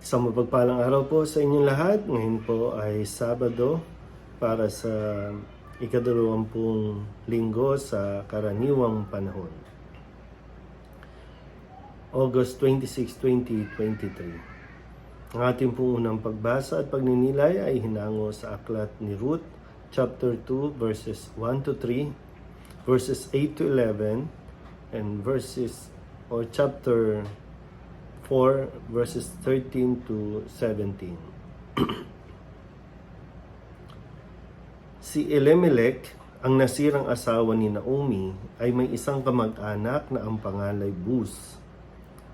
Isang mapagpalang araw po sa inyong lahat. Ngayon po ay Sabado para sa ikadalawampung linggo sa karaniwang panahon. August 26, 2023. Ang ating pong unang pagbasa at pagninilay ay hinango sa aklat ni Ruth, chapter 2, verses 1 to 3, verses 8 to 11, and chapter 4 verses 13 to 17. Si Elimelech, ang nasirang asawa ni Naomi, ay may isang kamag-anak na ang pangalay Buz.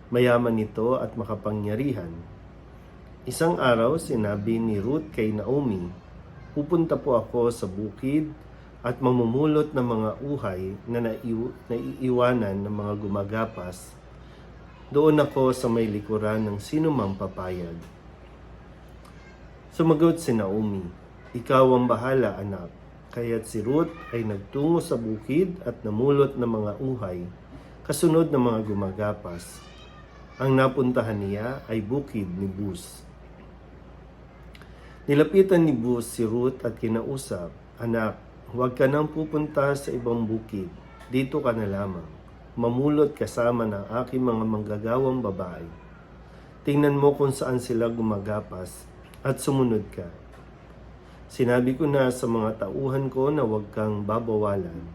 Mayaman ito at makapangyarihan. Isang araw, sinabi ni Ruth kay Naomi, "Pupunta po ako sa bukid at mamumulot ng mga uhay na naiiwanan ng mga gumagapas. Doon ako sa may likuran ng sinumang papayag." Sumagot si Naomi, "Ikaw ang bahala, anak." Kaya't si Ruth ay nagtungo sa bukid at namulot ng mga uhay, kasunod ng mga gumagapas. Ang napuntahan niya ay bukid ni Buz. Nilapitan ni Buz si Ruth at kinausap, "Anak, huwag ka nang pupunta sa ibang bukid. Dito ka na lamang. Mamulot kasama ng aking mga manggagawang babae. Tingnan mo kung saan sila gumagapas at sumunod ka. Sinabi ko na sa mga tauhan ko na huwag kang babawalan."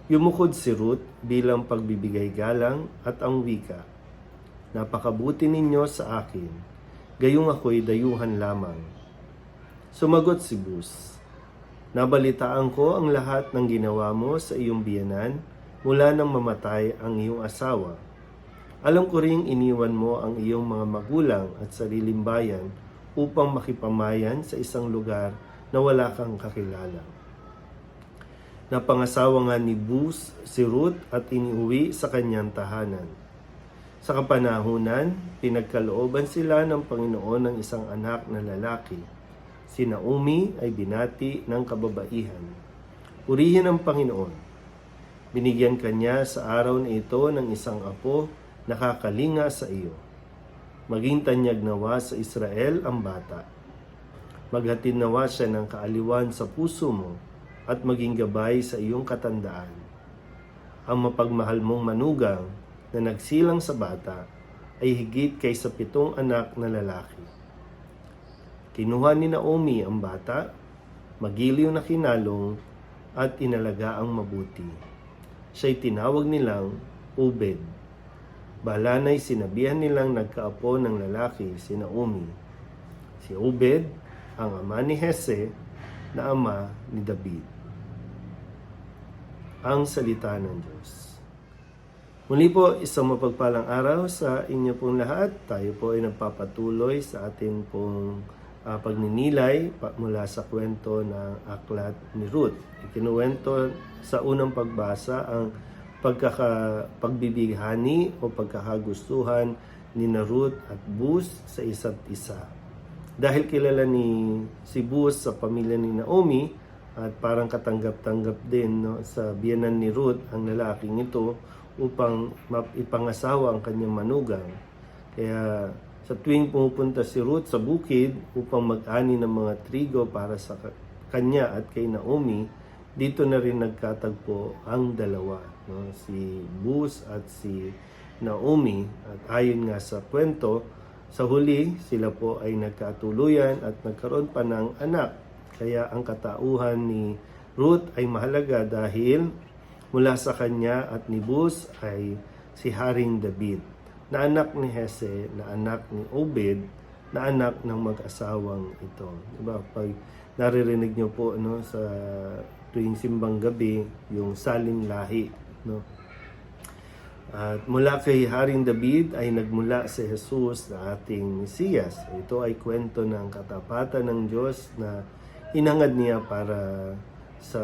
Yumukod si Ruth bilang pagbibigay galang at ang wika, "Napakabuti ninyo sa akin, gayong ako'y dayuhan lamang." Sumagot si Buz, "Nabalitaan ko ang lahat ng ginawa mo sa iyong biyenan mula nang mamatay ang iyong asawa. Alam ko ring iniwan mo ang iyong mga magulang at sariling bayan upang makipamayan sa isang lugar na wala kang kakilala." Napangasawa nga ni Buz si Ruth at iniuwi sa kanyang tahanan. Sa kapanahunan, pinagkalooban sila ng Panginoon ng isang anak na lalaki. Si Naomi ay binati ng kababaihan, "Purihin ang Panginoon. Binigyan kanya sa araw na ito ng isang apo na kakalinga sa iyo. Maging tanyag nawa sa Israel ang bata. Maghatid nawa siya ng kaaliwan sa puso mo at maging gabay sa iyong katandaan. Ang mapagmahal mong manugang na nagsilang sa bata ay higit kaysa 7 anak na lalaki." Kinuha ni Naomi ang bata, magiliw na kinalong at inalagaang mabuti. Siya'y tinawag nilang Obed. Balanay sinabihan nilang nagkaapo ng lalaki si Naomi. Si Obed ang ama ni Hese na ama ni David. Ang salita ng Diyos. Muli po, isang mapagpalang araw sa inyo pong lahat. Tayo po ay nagpapatuloy sa ating pong pagninilay mula sa kwento ng aklat ni Ruth. Ikinuwento sa unang pagbasa ang pagbibighani o pagkakagustuhan ni Ruth at Buz sa isa't isa. Dahil kilala ni si Buz sa pamilya ni Naomi at parang katanggap-tanggap din sa biyenan ni Ruth ang lalaking ito upang ipangasawa ang kanyang manugang. Kaya sa tuwing pumupunta si Ruth sa bukid upang mag-ani ng mga trigo para sa kanya at kay Naomi, dito na rin nagkatagpo ang dalawa, si Buz at si Naomi. At ayon nga sa kwento, sa huli sila po ay nagkatuluyan at nagkaroon pa ng anak. Kaya ang katauhan ni Ruth ay mahalaga dahil mula sa kanya at ni Buz ay si Haring David, na anak ni Hese, na anak ni Obed, na anak ng mag-asawang ito. Diba? Pag naririnig nyo po sa tuwing simbang gabi, yung saling lahi. At mula kay Haring David ay nagmula si Jesus na ating Mesiyas. Ito ay kwento ng katapatan ng Diyos na inangad niya para sa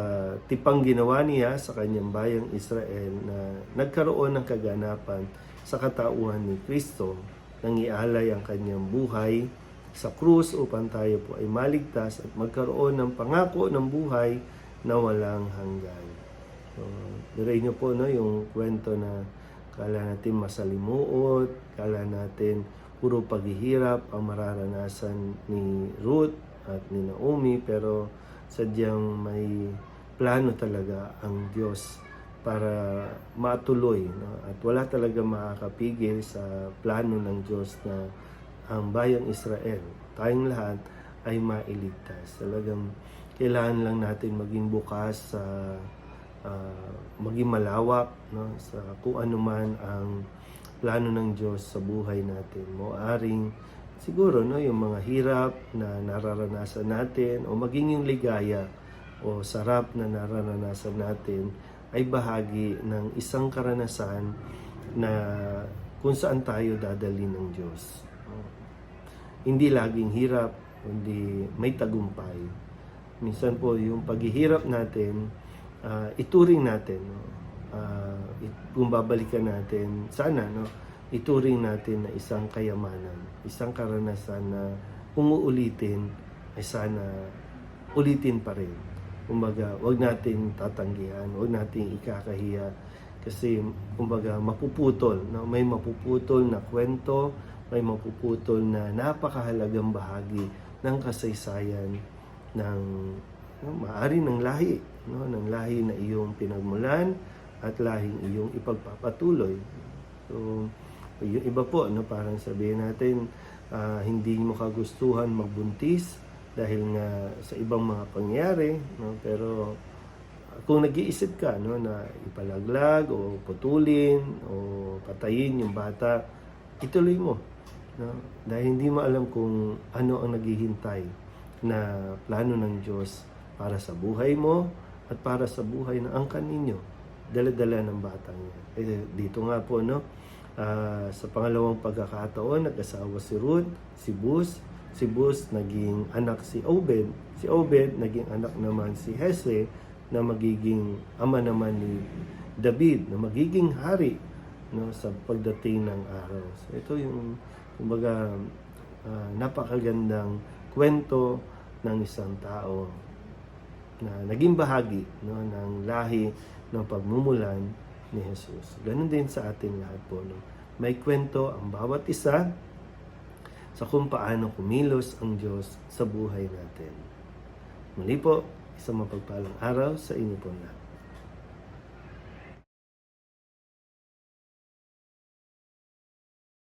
tipang ginawa niya sa kanyang bayang Israel na nagkaroon ng kaganapan sa katauhan ni Kristo, nang ialay ang kanyang buhay sa krus upang tayo po ay maligtas at magkaroon ng pangako ng buhay na walang hanggan. So, diray nyo po yung kwento na kala natin masalimuot, kala natin puro paghihirap ang mararanasan ni Ruth at ni Naomi, pero sadyang may plano talaga ang Diyos para matuloy, no? At wala talaga makakapigil sa plano ng Diyos na ang bayang Israel, tayong lahat ay mailigtas. Talagang kailangan lang natin maging bukas sa maging malawak, no, sa kung ano man ang plano ng Diyos sa buhay natin. Maaring siguro, no, yung mga hirap na nararanasan natin o maging yung ligaya o sarap na nararanasan natin ay bahagi ng isang karanasan na kung saan tayo dadalhin ng Diyos. Hindi laging hirap, hindi may tagumpay. Minsan po yung paghihirap natin, ituring natin, no? Kung babalikan natin, sana, no, ituring natin na isang kayamanan, isang karanasan na kung uulitin, ay sana ulitin pa rin. Kumbaga, wag natin tatanggihan, wag natin ikakahiya, kasi kumbaga mapuputol, no? May mapuputol na kwento, may mapuputol na napakahalagang bahagi ng kasaysayan ng maaari ng lahi, no, ng lahi na iyong pinagmulan at lahing iyong ipagpapatuloy. So, yung iba po, no, parang sabihin natin, hindi mo kagustuhan magbuntis dahil nga sa ibang mga pangyayari, no, pero kung nag-iisip ka, no, na ipalaglag o putulin o patayin yung bata, ituloy mo, no, dahil hindi mo alam kung ano ang naghihintay na plano ng Diyos para sa buhay mo at para sa buhay ng angkan ninyo, dala-dala ng batang yan. Dito nga po, no, sa pangalawang pagkakataon, nag-asawa si Ruth, si Bus naging anak si Obed, naging anak naman si Hese, na magiging ama naman ni David, na magiging hari, no, sa pagdating ng araw. So ito yung kumbaga napakagandang kwento ng isang tao na naging bahagi, no, ng lahi ng pagmumulan ni Jesus. Ganun din sa ating lahat po, no? May kwento ang bawat isa sa kung paano kumilos ang Diyos sa buhay natin. Muli po, isang mapagpalang araw sa inyo po lahat.